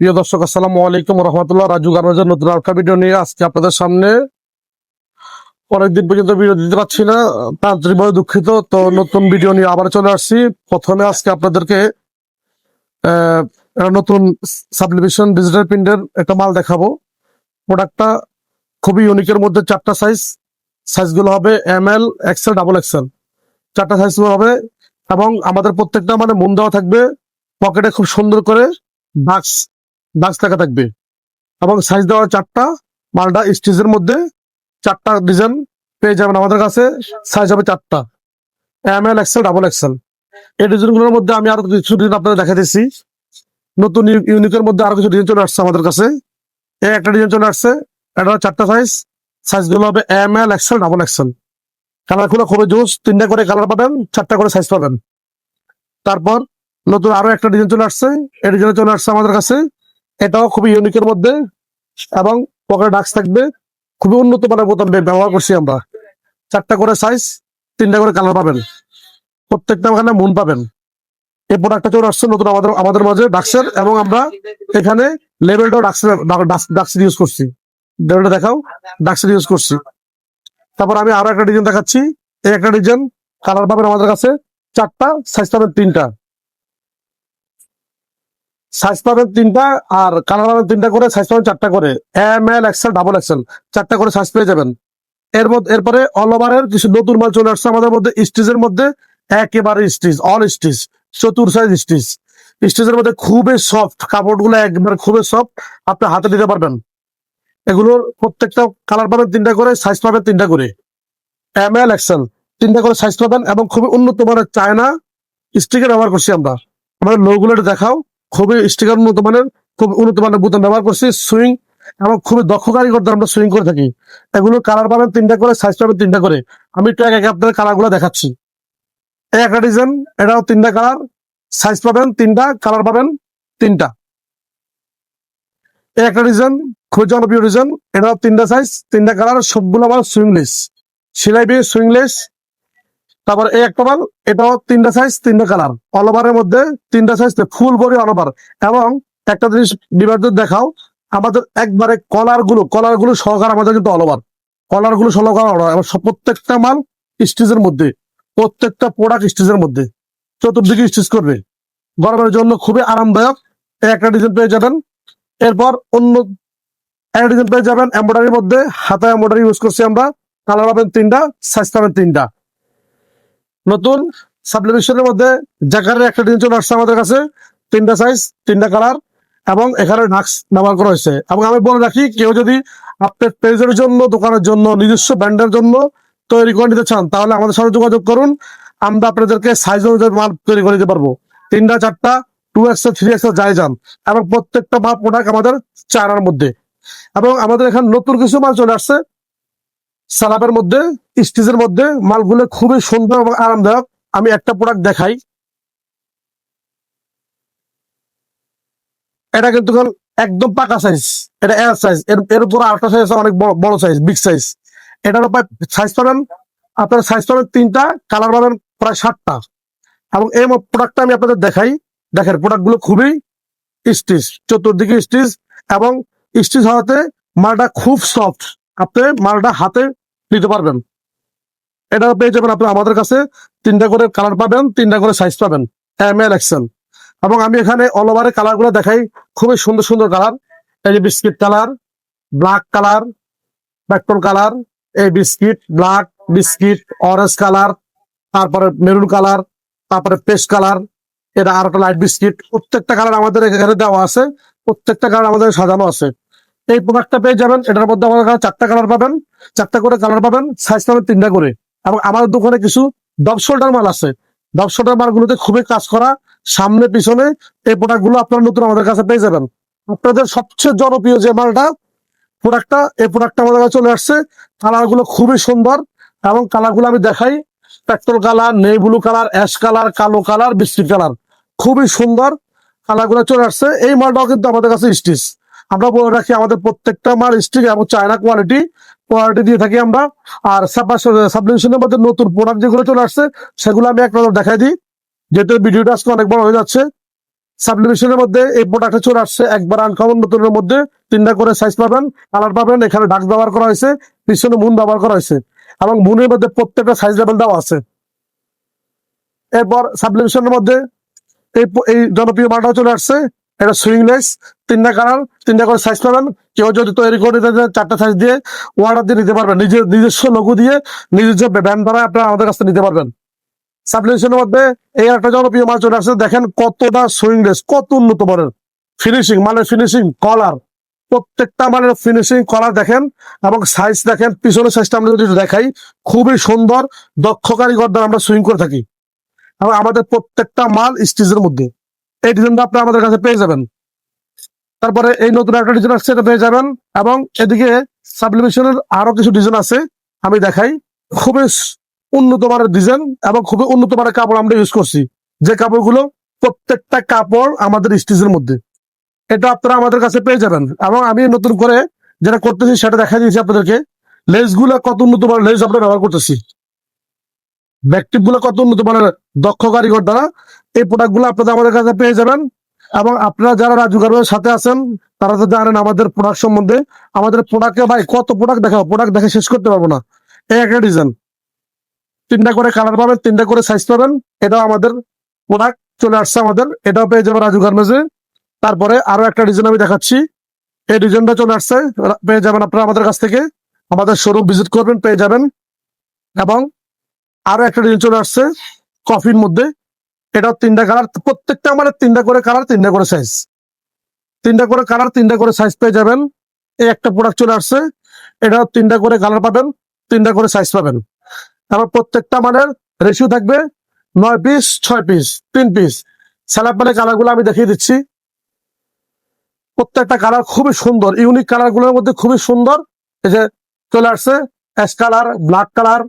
প্রিয় দর্শক, আসসালামু আলাইকুম রহমতুল্লাহ। রাজু গার্মেন্টসের নতুন আরেকটা ভিডিও নিয়ে আজকে আপনাদের সামনে। অনেকদিন পর্যন্ত ভিডিও দিতে পারছি না, তান্ত্রিকভাবে দুঃখিত। তো নতুন ভিডিও নিয়ে আবার চলে আসছি। প্রথমে আজকে আপনাদেরকে একটা নতুন সাবলিমেশন ডিজিটাল প্রিন্টের একটা মাল দেখাবো। প্রোডাক্টটা খুবই ইউনিকের মধ্যে চারটা সাইজগুলো হবে M L, XL, double XL. চারটা সাইজগুলো হবে এবং আমাদের প্রত্যেকটা মানে মন দেওয়া থাকবে। পকেটে খুব সুন্দর করে ডাক্স ডাক্স লেখা থাকবে এবং সাইজ দেওয়া চারটা। মালটা স্টিচের মধ্যে চারটা ডিজাইন পেয়ে যাবেন আমাদের কাছে। সাইজ হবে চারটা, M L, XL, double XL. এই ডিজাইনগুলোর মধ্যে আমি আরো কিছু ডিজাইন আপনাদের দেখাতেছি। নতুন ইউনিকের মধ্যে আরো কিছু ডিজাইন চলে আসছে আমাদের কাছে। এই একটা ডিজাইন চলে আসছে, এটা চারটা সাইজগুলো হবে M L, XL, double XL. কালারগুলো খুবই জোস, তিনটা করে কালার পাবেন, চারটা করে সাইজ পাবেন। তারপর নতুন আরো একটা ডিজাইন চলে আসছে, এই ডিজাইন চলে আসছে আমাদের কাছে। এটাও খুবই ইউনিকের মধ্যে এবং পকেটে ডাক্স থাকবে। খুবই উন্নত মানের বোতাম ব্যবহার করছি আমরা। চারটা করে সাইজ, তিনটা করে কালার পাবেন, প্রত্যেকটা এখানে মন পাবেন। এই প্রোডাক্টটা চলে আসছে নতুন আমাদের আমাদের মাঝে ডাক্সের, এবং আমরা এখানে লেবেলটাও ডাক্সের ইউজ করছি। লেবেলটা দেখাও, ডাক্সের ইউজ করছি। তারপর আমি আরো একটা ডিজাইন দেখাচ্ছি। এই একটা ডিজাইন, কালার পাবেন আমাদের কাছে চারটা, সাইজ পাবেন তিনটা। সাইজ পাবেন তিনটা আর কালার পাবেন তিনটা করে, সাইজ পাবেন চারটা করে। M L, XL, double XL, চারটা করে সাইজ পেয়ে যাবেন। এরপরে অল ওভারের কিছু নতুন মাল চলে আসছে আমাদের মধ্যে। স্টিচের মধ্যে একেবারে স্টিচ, অল স্টিচ, চতুর সাইজ স্টিচ। স্টিচের মধ্যে খুবই সফট, কাপড়গুলো একবার খুবই সফট, আপনি হাতে দিতে পারবেন। এগুলোর প্রত্যেকটা কালার পাবেন তিনটা করে, সাইজ পাবেন তিনটা করে। এম এল, এক্সেল, তিনটা করে সাইজ পাবেন এবং খুবই উন্নত মানের চায়না স্টিকার ব্যবহার করছি আমরা। আমাদের লোগুলো দেখাও, খুবই স্টিকার উন্নত মানের, খুব উন্নত মানের বোতাম ব্যবহার করছি। সুইং এবং খুবই দক্ষ কারিগর দ্বারা আমরা সুইং করে থাকি। এগুলো কালার পাবেন তিনটা করে, সাইজ পাবেন তিনটা করে। আমি একটু এক একে আপনাদের কালার গুলো দেখাচ্ছি। এই একটা ডিজাইন, এটাও তিনটা কালার, সাইজ পাবেন তিনটা, কালার পাবেন তিনটা। এই একটা ডিজাইন, খুব জনপ্রিয় ডিজাইন, এটাও তিনটা সাইজ, তিনটা কালার, সবগুলো আমার সুইংলেস, সেলাই দিয়ে সুইংলেস। তারপর এই একটা মাল, এটাও তিনটা সাইজ, তিনটা কালার, অল ওভারের মধ্যে তিনটা size, full body all over. এবং একটা জিনিস বিভাগদের দেখাও, আমাদের একবারে কলার গুলো সহকার আমাদের কিন্তু অল ওভার। কলার গুলো সহকার এবং প্রত্যেকটা মাল স্টিচের মধ্যে, প্রত্যেকটা প্রোডাক্ট স্টিচের মধ্যে, চতুর্দিকে স্টিচ করবে। গরমের জন্য খুবই আরামদায়ক। এই একটা ডিজাইন পেয়ে যাবেন। এরপর অন্য একটা ডিজাইন পেয়ে যাবেন এমব্রয়ডারির মধ্যে, হাতা এমব্রয়ডারি ইউজ করছি আমরা। কালার পাবেন তিনটা, সাইজ পাবেন তিনটা। নতুন সাবলিমেশনের মধ্যে জ্যাকারের একটা ডিজাইন চলে আসছে আমাদের কাছে, তিনটা সাইজ, তিনটা কালার এবং এখানে ডাক্স ব্যবহার করা হয়েছে। এবং আমি বলে রাখি, কেউ যদি আপনার পেজের জন্য, দোকানের জন্য, নিজস্ব ব্র্যান্ডের জন্য তৈরি করে নিতে চান, তাহলে আমাদের সাথে যোগাযোগ করুন। আমরা আপনাদেরকে সাইজ অনুযায়ী মাল তৈরি করে দিতে পারবো। তিনটা, চারটা, 2XL, 3XL যাই যান। এবং প্রত্যেকটা মাল প্রোডাক্ট আমাদের চায়নার মধ্যে। এবং আমাদের এখানে নতুন কিছু মাল চলে আসছে সালাপের মধ্যে, স্টিচের মধ্যে। মালগুলো খুবই সুন্দর এবং আরামদায়ক। আমি একটা প্রোডাক্ট দেখাই। এটা কিন্তু একদম পাকা সাইজ, এটা এর সাইজ। এর উপর আরেকটা সাইজ, অনেক বড় সাইজ, বিগ সাইজ। এটার সাইজ পাবেন, আপনার সাইজ পাবেন তিনটা, কালার পাবেন প্রায় 7টা। এবং এই প্রোডাক্টটা আমি আপনাদের দেখাই। দেখেন, প্রোডাক্ট গুলো খুবই স্টিচ, চতুর্দিকে স্টিচ এবং স্টিচ হওয়াতে মালটা খুব সফট, আপনি মালটা হাতে নিতে পারবেন। এটা পেয়ে যাবেন আপনি আমাদের কাছে। তিনটা করে কালার পাবেন, তিনটা করে সাইজ পাবেন, এম এল, এক্সেল। এবং আমি এখানে অল ওভারের কালার গুলো দেখাই, খুবই সুন্দর সুন্দর কালার। এই যে biscuit colour, black colour, petrol colour, এই biscuit, black biscuit, orange colour, তারপরে মেরুন কালার, তারপরে পেস্ট কালার, এটা আর একটা লাইট বিস্কিট। প্রত্যেকটা কালার আমাদের এখানে দেওয়া আছে, প্রত্যেকটা কালার আমাদের সাজানো আছে। এই প্রোডাক্টটা পেয়ে যাবেন। এটার মধ্যে আমাদের কাছে চারটা কালার পাবেন, চারটা করে কালার পাবেন, সাইজ পাবেন তিনটা করে। এবং আমাদের দোকানে কিছু ডব শোল্ডার মাল আছে। ডব শোল্ডার মালগুলোতে খুবই কাজ করা, সামনে পিছনে। এই প্রোডাক্ট গুলো আপনারা নতুন আমাদের কাছে পেয়ে যাবেন। আপনাদের সবচেয়ে জনপ্রিয় যে মালটা, প্রোডাক্টটা, এই প্রোডাক্টটা আমাদের কাছে চলে আসছে। কালার গুলো খুবই সুন্দর এবং কালার গুলো আমি দেখাই। পেট্রোল কালার, নেই ব্লু কালার, অ্যাশ কালার, কালো কালার, বিস্কিট কালার, খুবই সুন্দর কালার গুলো চলে আসছে। এই মালটাও কিন্তু আমাদের কাছে স্টিচ। আমরা বলে রাখি, আমাদের প্রত্যেকটা মাল স্টিচ এবং চায়না কোয়ালিটি দিয়ে থাকি আমরা। আর সাবলিমেশনের মধ্যে নতুন প্রোডাক্ট যেগুলো চলে আসছে, সেগুলো আমি এক নজর দেখাই দিই, যেহেতু ভিডিওটা আজকে অনেক বড় হয়ে যাচ্ছে। সাবলিমেশনের মধ্যে এই প্রোডাক্টটা চলে আসছে একবার আনকমন নতুনের মধ্যে 3টা করে সাইজ পাবেন, কালার পাবেন। এখানে ডাক ব্যবহার করা হয়েছে, পিছনে মুন ব্যবহার করা হয়েছে এবং মুনের মধ্যে প্রত্যেকটা সাইজ লেভেল দেওয়া আছে। এরপর সাবলিমেশনের মধ্যে এই জনপ্রিয় মালটাও চলে আসছে, এটা সুইংলেস, 3টা কালার, 3টা করে সাইজ পাবেন। কেউ যদি তৈরি করে দিতে 4টা সাইজ দিয়ে অর্ডার দিয়ে নিতে পারবেন, নিজস্ব লোগো দিয়ে নিজস্ব ব্র্যান্ড দ্বারা আপনারা আমাদের কাছে নিতে পারবেন। সাবলিমেশনের মধ্যে এই একটা জনপ্রিয় মাল চলে আসছে, দেখেন কতটা সুইংলেস, কত উন্নত মানের ফিনিশিং, মানে ফিনিশিং কলার, প্রত্যেকটা মানের ফিনিশিং কলার দেখেন এবং সাইজ দেখেন। পিছনের সাইজটা আমরা যদি দেখাই, খুবই সুন্দর, দক্ষ কারিগর দ্বারা আমরা সুইং করে থাকি এবং আমাদের প্রত্যেকটা মাল স্টিচের মধ্যে। এই ডিজাইনটা আপনি আমাদের কাছে পেয়ে যাবেন। তারপরে এই নতুন একটা ডিজাইন আসছে, এটা পেয়ে যাবেন। এবং এদিকে সাবলিমেশনের আরো কিছু ডিজাইন আছে, আমি দেখাই। খুবই উন্নত মানের ডিজাইন এবং খুবই উন্নত মানের কাপড় আমরা ইউজ করছি, যে কাপড়গুলো প্রত্যেকটা কাপড় আমাদের স্টিচের মধ্যে। এটা আপনারা আমাদের কাছে পেয়ে যাবেন। এবং আমি নতুন করে যেটা করতেছি সেটা দেখা দিয়েছি আপনাদেরকে। লেস গুলো কত উন্নত মানের লেস আমরা ব্যবহার করতেছি, ব্যাকটিপ গুলো কত উন্নত মানের দক্ষ কারিগর দ্বারা এই প্রোডাক্ট গুলো আপনারা আমাদের কাছে পেয়ে যাবেন। এবং আপনারা যারা রাজু গার্মেন্টসের সাথে আছেন তারা তো জানেন আমাদের প্রোডাক্ট সম্বন্ধে। আমাদের প্রোডাক্টে ভাই কত প্রোডাক্ট দেখাবো, প্রোডাক্ট দেখে শেষ করতে পারবো না। এই একটা ডিজাইন, 3টা করে কালার পাবেন, 3টা করে সাইজ পাবেন। এটাও আমাদের প্রোডাক্ট চলে আসছে আমাদের, এটাও পেয়ে যাবেন রাজু গার্মেন্টসে। তারপরে আরো একটা ডিজাইন আমি দেখাচ্ছি, এই ডিজাইনটা চলে আসছে, পেয়ে যাবেন আপনারা আমাদের কাছ থেকে। আমাদের শোরুম ভিজিট করবেন, পেয়ে যাবেন। এবং আরো একটা ডিজাইন চলে আসছে কফির মধ্যে, এটাও 3টা কালার, প্রত্যেকটা আমাদের 3টা করে কালার, 3টা করে সাইজ, 3টা করে কালার, 3টা করে সাইজ পেয়ে যাবেন। এই একটা প্রোডাক্ট চলে আসছে, এটাও 3টা করে কালার পাবেন, 3টা করে সাইজ পাবেন। আবার প্রত্যেকটা মানের রেশিও থাকবে 9 পিস, 6 পিস, 3 পিস। স্যালাব মানে কালার গুলো আমি দেখিয়ে দিচ্ছি। প্রত্যেকটা কালার খুবই সুন্দর, ইউনিক কালার গুলোর মধ্যে খুবই সুন্দর। এই যে চলে আসছে অ্যাশ কালার, ব্ল্যাক কালার,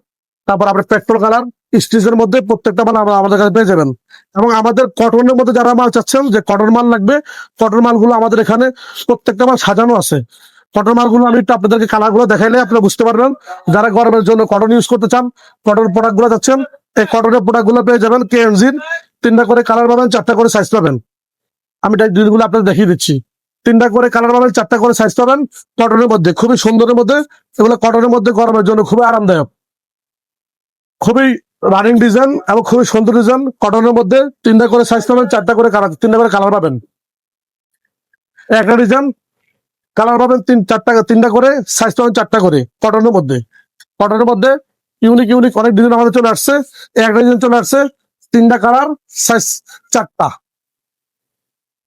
তারপর আপনার পেট্রোল কালার, স্টিচের মধ্যে প্রত্যেকটা মাল আমাদের কাছে পেয়ে যাবেন। এবং আমাদের কটনের মধ্যে যারা মাল চাচ্ছেন যে কটন মাল লাগবে, কটন মালগুলো আমাদের এখানে প্রত্যেকটা মাল সাজানো আছে। কটন মালগুলো আমি একটু আপনাদেরকে কালার গুলো দেখাইলে আপনারা বুঝতে পারবেন। যারা গরমের জন্য কটন ইউজ করতে চান, কটন প্রোডাক্ট গুলো চাচ্ছেন, এই কটনের প্রোডাক্ট গুলো পেয়ে যাবেন। কেএনজির 3টা করে কালার পাবেন, 4টা করে সাইজ পাবেন। আমি ডিজাইনগুলো আপনাদের দেখিয়ে দিচ্ছি। 3টা করে কালার পাবেন, 4টা করে সাইজ পাবেন, কটনের মধ্যে, খুবই সুন্দরের মধ্যে। এগুলো কটনের মধ্যে গরমের জন্য খুবই আরামদায়ক, খুবই রানিং ডিজাইন এবং খুবই সুন্দর ডিজাইন। কটনের মধ্যে 3টা করে সাইজ পাবেন, 4টা করে কালার, 3টা করে কালার পাবেন। একটা ডিজাইন কালার পাবেন 3টা করে সাইজ পাবেন, 4টা করে কটনের মধ্যে। কটনের মধ্যে ইউনিক ইউনিক অনেক ডিজাইন আমাদের চলে আসছে। একটা ডিজাইন চলে আসছে 3টা কালার, সাইজ 4টা।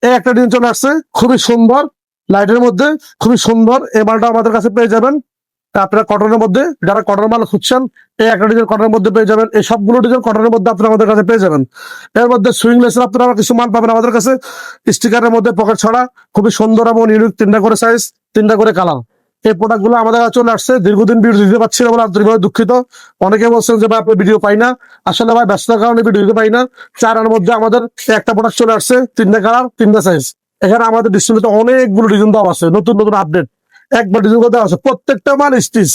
এই একটা ডিজাইন চলে আসছে খুবই সুন্দর, লাইটের মধ্যে খুবই সুন্দর। এই মালটা আমাদের কাছে পেয়ে যাবেন। আপনারা কটনের মধ্যে যারা কটন মাল খুঁজছেন, এই একটা ডিজাইন কটনের মধ্যে পেয়ে যাবেন। এই সবগুলো ডিজাইন কটনের মধ্যে আপনারা আমাদের কাছে পেয়ে যাবেন। এর মধ্যে সুইংলেসের আপনারা কিছু মাল পাবেন আমাদের কাছে, স্টিকারের মধ্যে পকেট ছড়া, খুবই সুন্দর এবং ইউনিক, 3টা করে সাইজ, 3টা করে কালার। এই প্রোডাক্ট গুলো আমাদের কাছে চলে আসছে। দীর্ঘদিন ভিডিও দিতে পারছি না বলে আন্তরিকভাবে দুঃখিত। অনেকে বলছেন যে ভাই আপনি ভিডিও পাই না, আসলে ভাই ব্যস্ততার কারণে ভিডিও দিতে পাই না। 4 মধ্যে আমাদের একটা প্রোডাক্ট চলে আসছে, 3টা কালার, 3টা সাইজ। এখানে আমাদের ডিসপ্লেতে অনেকগুলো ডিজাইন দেওয়া আছে, নতুন নতুন আপডেট একবার ডিজাইন দেওয়া আছে। প্রত্যেকটা মাল স্টিচ,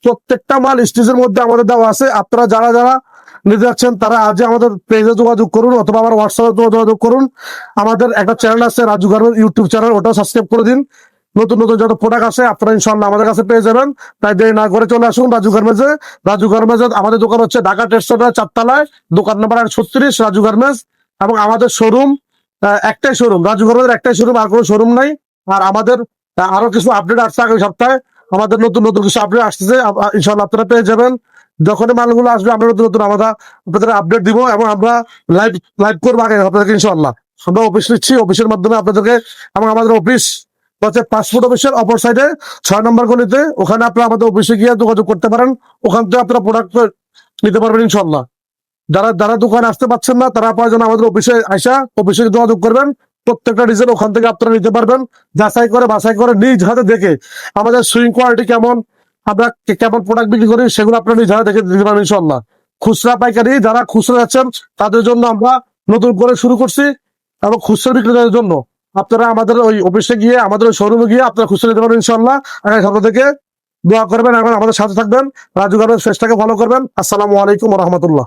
প্রত্যেকটা মাল স্টিচের মধ্যে আমাদের দেওয়া আছে। আপনারা যারা যারা নিতে যাচ্ছেন তারা আজ আমাদের পেজে যোগাযোগ করুন অথবা আমার হোয়াটসঅ্যাপে যোগাযোগ করুন। আমাদের একটা চ্যানেল আছে রাজু গার্মেন্টস ইউটিউব চ্যানেল, ওটাও সাবস্ক্রাইব করে দিন। নতুন নতুন যত প্রোডাক্ট আসে আপনারা ইনশাআল্লাহ আমাদের কাছে পেয়ে যাবেন। তাই দেরি না করে চলে আসুন রাজু গার্মেন্টসে। রাজু গার্মেন্টস আমাদের দোকান হচ্ছে ঢাকা টেক্সটাইল 4 তলায়, দোকান নাম্বার 36, রাজু গার্মেন্টস। এবং আমাদের শোরুম একটাই শোরুম, রাজু গার্মেন্টসের একটাই শোরুম, আর কোনো শোরুম নাই। আর আমাদের আরো কিছু আপডেট আসছে আগামী সপ্তাহে, আমাদের নতুন নতুন কিছু আপডেট আসতেছে, ইনশাআল্লাহ আপনারা পেয়ে যাবেন। যখনই মালগুলো আসবে আমরা নতুন নতুন আপনাদের আপডেট দিব এবং আমরা লাইভ লাইভ করবো আগে আপনাদেরকে ইনশাআল্লাহ। আমরা অফিস নিচ্ছি, অফিসের মাধ্যমে আপনাদেরকে, এবং আমাদের অফিস হচ্ছে পাসপোর্ট অফিসের অপর সাইডে 6 নম্বর গলিতে। ওখানে আপনারা আমাদের অফিসে গিয়ে যোগাযোগ করতে পারেন, ওখান থেকে আপনারা প্রোডাক্ট নিতে পারবেন ইনশাআল্লাহ। যারা যারা দোকানে আসতে পারছেন না তারা প্রয়োজন আমাদের অফিসে আইসা অফিসে যোগাযোগ করবেন। প্রত্যেকটা ডিজাইন ওখান থেকে আপনারা নিতে পারবেন, যাচাই করে বাছাই করে নিজ হাতে দেখে আমাদের সুইং কোয়ালিটি কেমন, আমরা কেমন প্রোডাক্ট বিক্রি করি সেগুলো আপনারা নিজ হাতে দেখে দিতে পারবেন ইনশাআল্লাহ। খুচরা পাইকারি যারা খুচরা যাচ্ছেন তাদের জন্য আমরা নতুন করে শুরু করছি, এবং খুচরা বিক্রেতাদের জন্য আপনারা আমাদের ওই অফিসে গিয়ে, আমাদের ওই শোরুমে গিয়ে আপনারা খুচরা নিতে পারবেন ইনশাআল্লাহ। আগামী সপ্তাহ থেকে দোয়া করবেন এবং আমাদের সাথে থাকবেন, রাজু গার্মেন্টস পেজটাকে ফলো করবেন। আসসালামু আলাইকুম ওয়া রাহমাতুল্লাহ।